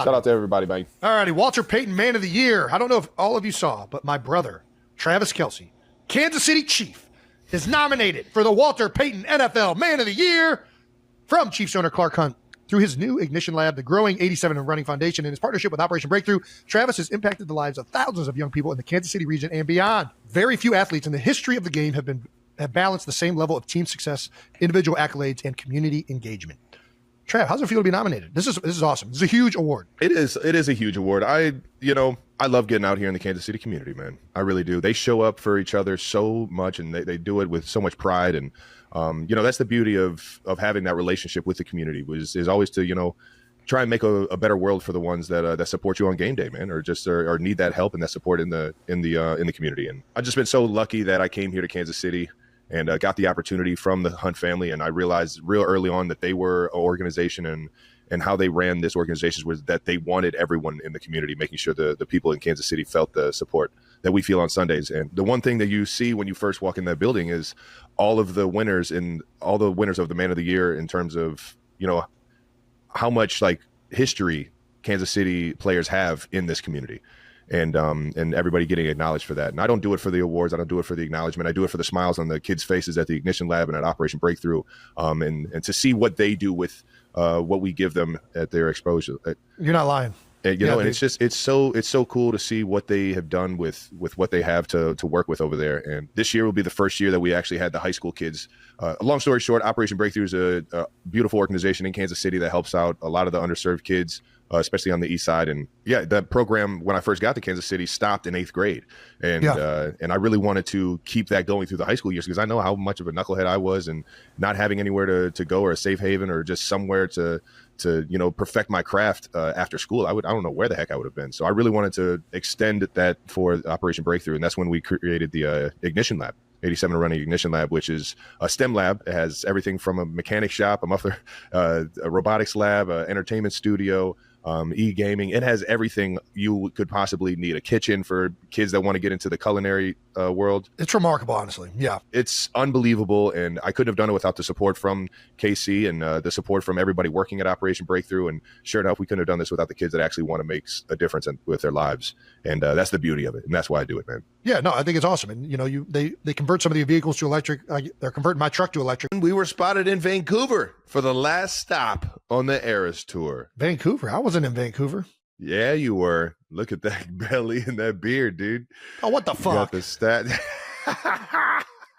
Shout out to everybody, man. All righty, Walter Payton, Man of the Year. I don't know if all of you saw, but my brother, Travis Kelce, Kansas City Chief, is nominated for the Walter Payton NFL Man of the Year from Chiefs owner Clark Hunt. Through his new Ignition Lab, the growing 87 and Running Foundation, and his partnership with Operation Breakthrough, Travis has impacted the lives of thousands of young people in the Kansas City region and beyond. Very few athletes in the history of the game have balanced the same level of team success, individual accolades, and community engagement. Trav, how's it feel to be nominated? This is awesome. This is a huge award. It is a huge award. I love getting out here in the Kansas City community, man. I really do. They show up for each other so much, and they do it with so much pride. And that's the beauty of having that relationship with the community is always to try and make a better world for the ones that support you on game day, man, or just or need that help and that support in the community. And I've just been so lucky that I came here to Kansas City and got the opportunity from the Hunt family. And I realized real early on that they were an organization and how they ran this organization was that they wanted everyone in the community, making sure the people in Kansas City felt the support that we feel on Sundays. And the one thing that you see when you first walk in that building is all of the winners of the Man of the Year in terms of, how much like history Kansas City players have in this community. And everybody getting acknowledged for that. And I don't do it for the awards. I don't do it for the acknowledgement. I do it for the smiles on the kids' faces at the Ignition Lab and at Operation Breakthrough, and to see what they do with what we give them at their exposure. You're not lying. And, and it's so cool to see what they have done with what they have to work with over there. And this year will be the first year that we actually had the high school kids. Long story short, Operation Breakthrough is a beautiful organization in Kansas City that helps out a lot of the underserved kids, especially on the east side. And that program, when I first got to Kansas City, stopped in 8th grade. And I really wanted to keep that going through the high school years because I know how much of a knucklehead I was, and not having anywhere to go or a safe haven or just somewhere to perfect my craft after school. I don't know where the heck I would have been. So I really wanted to extend that for Operation Breakthrough. And that's when we created the Ignition Lab. 87 Running Ignition Lab, which is a STEM lab. It has everything from a mechanic shop, a muffler, a robotics lab, an entertainment studio, e-gaming. It has everything you could possibly need. A kitchen for kids that want to get into the culinary world. It's remarkable, honestly. Yeah. It's unbelievable, and I couldn't have done it without the support from KC and the support from everybody working at Operation Breakthrough. And sure enough, we couldn't have done this without the kids that actually want to make a difference with their lives. And that's the beauty of it, and that's why I do it, man. Yeah, no, I think it's awesome. And, they convert some of the vehicles to electric. They're converting my truck to electric. We were spotted in Vancouver for the last stop on the Eras Tour. Vancouver? I wasn't in Vancouver. Yeah, you were. Look at that belly and that beard, dude. Oh, what the fuck? You got the stat.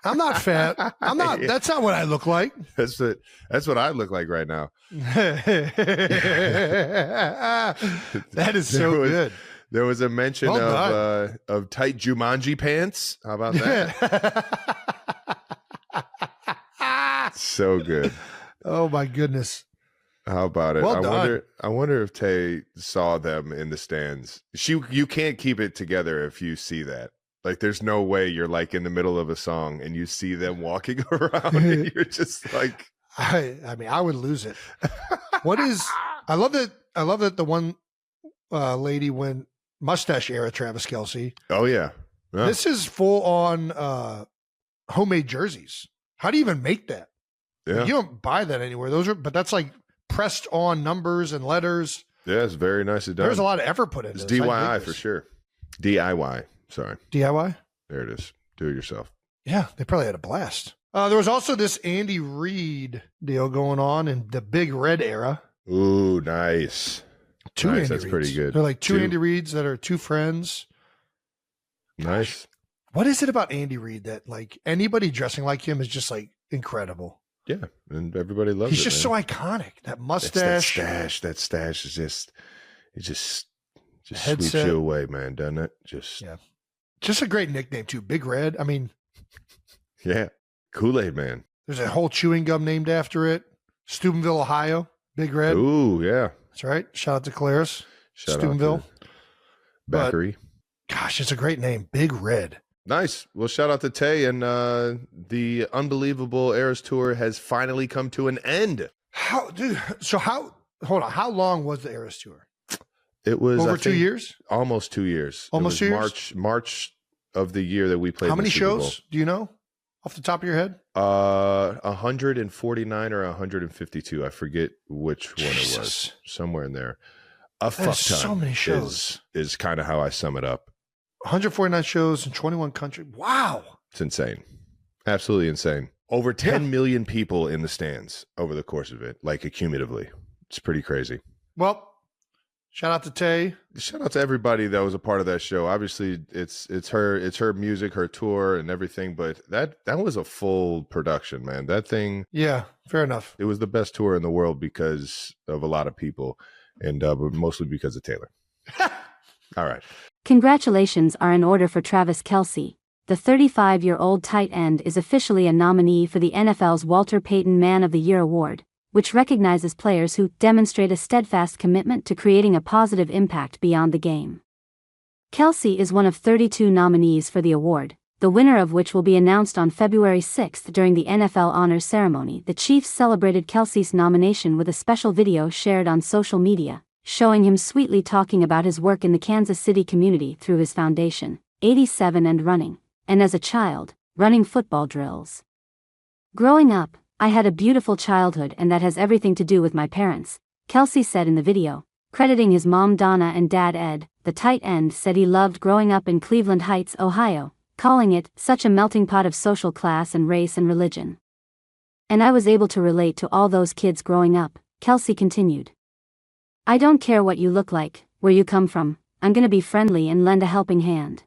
I'm not fat. I'm not. Yeah. That's not what I look like. That's what I look like right now. That is so good. There was a mention of tight Jumanji pants. How about that? So good. Oh my goodness. How about it? Well done. I wonder if Tay saw them in the stands. You can't keep it together if you see that. Like, there's no way you're like in the middle of a song and you see them walking around and you're just like, I mean, I would lose it. I love that the one lady went mustache era Travis Kelce. Oh yeah. This is full on homemade jerseys. How do you even make that? Yeah. You don't buy that anywhere. But that's like pressed on numbers and letters. Yeah, it's very nicely done. There's a lot of effort put into this. It's DIY for sure. DIY. Sorry. DIY? There it is. Do it yourself. Yeah, they probably had a blast. There was also this Andy Reid deal going on in the Big Red era. Ooh, nice. Two nice. Andy That's Reids. pretty good. They're like two Andy Reids that are two friends. Nice. Gosh, what is it about Andy Reid that like anybody dressing like him is just like incredible? Yeah, and everybody loves He's it. He's just so iconic. That mustache. That stash is just Headset. Sweeps you away, man, doesn't it? Just a great nickname too. Big Red. I mean, yeah, Kool-Aid Man. There's a whole chewing gum named after it. Steubenville, Ohio. Big Red. Ooh, yeah. That's right. Shout out to Claris. Shout Steubenville. Bakery. Gosh, it's a great name. Big Red. Nice. Well, shout out to Tay, and the unbelievable Eras Tour has finally come to an end. Hold on. How long was the Eras Tour? It was over 2 years? Almost 2 years. Almost 2 years? March of the year that we played. How many shows do you know off the top of your head? 149 or 152. I forget which one it was. Somewhere in there. A fuck ton. So many shows. Is kind of how I sum it up. 149 shows in 21 countries. Wow. It's insane. Absolutely insane. Over 10 million people in the stands over the course of it, like accumulatively. It's pretty crazy. Well, shout out to Tay. Shout out to everybody that was a part of that show. Obviously, it's her music, her tour, and everything. But that was a full production, man. That thing. Yeah, fair enough. It was the best tour in the world because of a lot of people, and but mostly because of Taylor. All right. Congratulations are in order for Travis Kelce. The 35-year-old tight end is officially a nominee for the NFL's Walter Payton Man of the Year award, which recognizes players who demonstrate a steadfast commitment to creating a positive impact beyond the game. Kelce is one of 32 nominees for the award, the winner of which will be announced on February 6 during the NFL Honors Ceremony. The Chiefs celebrated Kelce's nomination with a special video shared on social media, showing him sweetly talking about his work in the Kansas City community through his foundation, 87 and running, and as a child, running football drills. Growing up, I had a beautiful childhood, and that has everything to do with my parents, Kelce said in the video, crediting his mom Donna and dad Ed. The tight end said he loved growing up in Cleveland Heights, Ohio, calling it such a melting pot of social class and race and religion. And I was able to relate to all those kids growing up, Kelce continued. I don't care what you look like, where you come from, I'm gonna be friendly and lend a helping hand.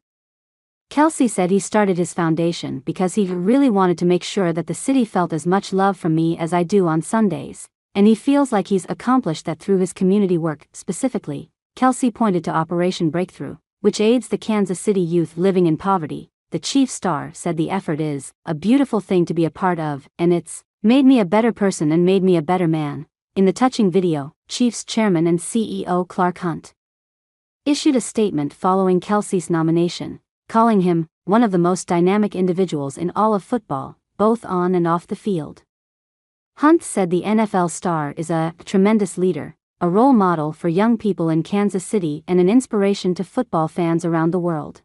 Kelce said he started his foundation because he really wanted to make sure that the city felt as much love from me as I do on Sundays, and he feels like he's accomplished that through his community work. Specifically, Kelce pointed to Operation Breakthrough, which aids the Kansas City youth living in poverty. The Chiefs star said the effort is a beautiful thing to be a part of, and it's made me a better person and made me a better man. In the touching video, Chiefs chairman and CEO Clark Hunt issued a statement following Kelce's nomination, calling him one of the most dynamic individuals in all of football, both on and off the field. Hunt said the NFL star is a tremendous leader, a role model for young people in Kansas City and an inspiration to football fans around the world.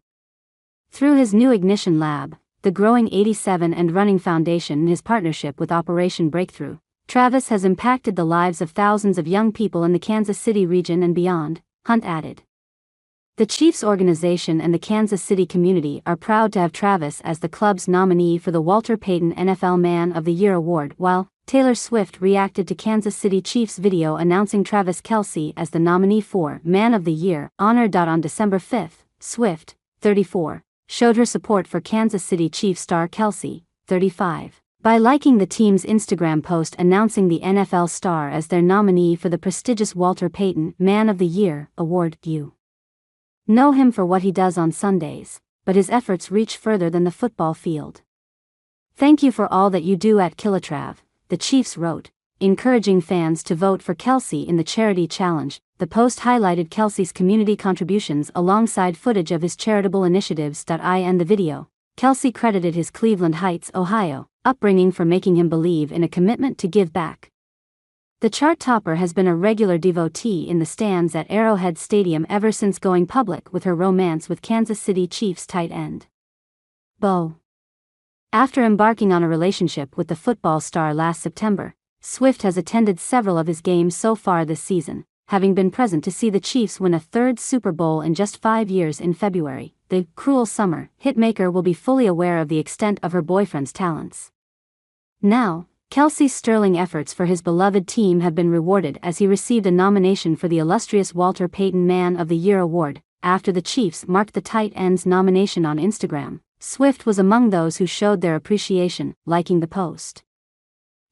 Through his new Ignition Lab, the growing 87 and Running Foundation and his partnership with Operation Breakthrough, Travis has impacted the lives of thousands of young people in the Kansas City region and beyond, Hunt added. The Chiefs organization and the Kansas City community are proud to have Travis as the club's nominee for the Walter Payton NFL Man of the Year award, while Taylor Swift reacted to Kansas City Chiefs video announcing Travis Kelce as the nominee for Man of the Year honor. On December 5, Swift, 34, showed her support for Kansas City Chiefs star Kelce, 35, by liking the team's Instagram post announcing the NFL star as their nominee for the prestigious Walter Payton Man of the Year award. You know him for what he does on Sundays, but his efforts reach further than the football field. Thank you for all that you do at Kilotrav, the Chiefs wrote, encouraging fans to vote for Kelce in the charity challenge. The post highlighted Kelce's community contributions alongside footage of his charitable initiatives. In the video, Kelce credited his Cleveland Heights, Ohio, upbringing for making him believe in a commitment to give back. The chart topper has been a regular devotee in the stands at Arrowhead Stadium ever since going public with her romance with Kansas City Chiefs tight end Bo. After embarking on a relationship with the football star last September, Swift has attended several of his games so far this season, having been present to see the Chiefs win a third Super Bowl in just 5 years in February. The cruel summer hitmaker will be fully aware of the extent of her boyfriend's talents. Now, Kelce's sterling efforts for his beloved team have been rewarded as he received a nomination for the illustrious Walter Payton Man of the Year award. After the Chiefs marked the tight end's nomination on Instagram, Swift was among those who showed their appreciation, liking the post.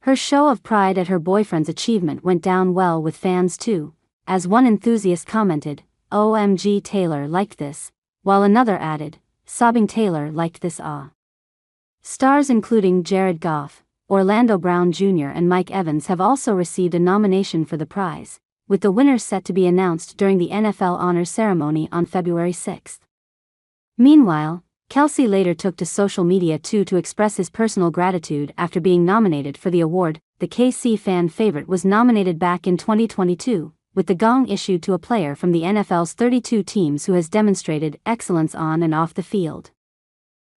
Her show of pride at her boyfriend's achievement went down well with fans too, as one enthusiast commented, "OMG, Taylor liked this," while another added, "Sobbing Taylor liked this ah." Stars including Jared Goff, Orlando Brown Jr. and Mike Evans have also received a nomination for the prize, with the winner set to be announced during the NFL Honors Ceremony on February 6. Meanwhile, Kelce later took to social media too to express his personal gratitude after being nominated for the award. The KC fan favorite was nominated back in 2022, with the gong issued to a player from the NFL's 32 teams who has demonstrated excellence on and off the field.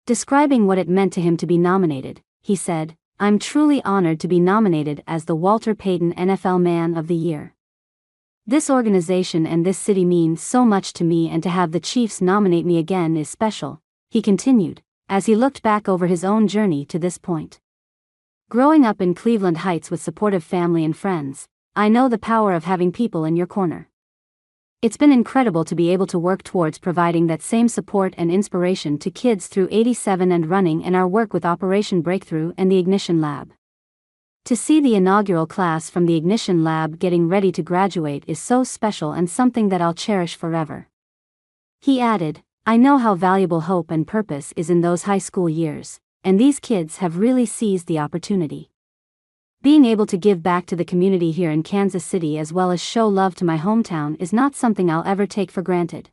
Describing what it meant to him to be nominated, he said, "I'm truly honored to be nominated as the Walter Payton NFL Man of the Year. This organization and this city means so much to me, and to have the Chiefs nominate me again is special," he continued, as he looked back over his own journey to this point. Growing up in Cleveland Heights with supportive family and friends, I know the power of having people in your corner. It's been incredible to be able to work towards providing that same support and inspiration to kids through 87 and running and our work with Operation Breakthrough and the Ignition Lab. To see the inaugural class from the Ignition Lab getting ready to graduate is so special and something that I'll cherish forever." He added, "I know how valuable hope and purpose is in those high school years, and these kids have really seized the opportunity. Being able to give back to the community here in Kansas City as well as show love to my hometown is not something I'll ever take for granted."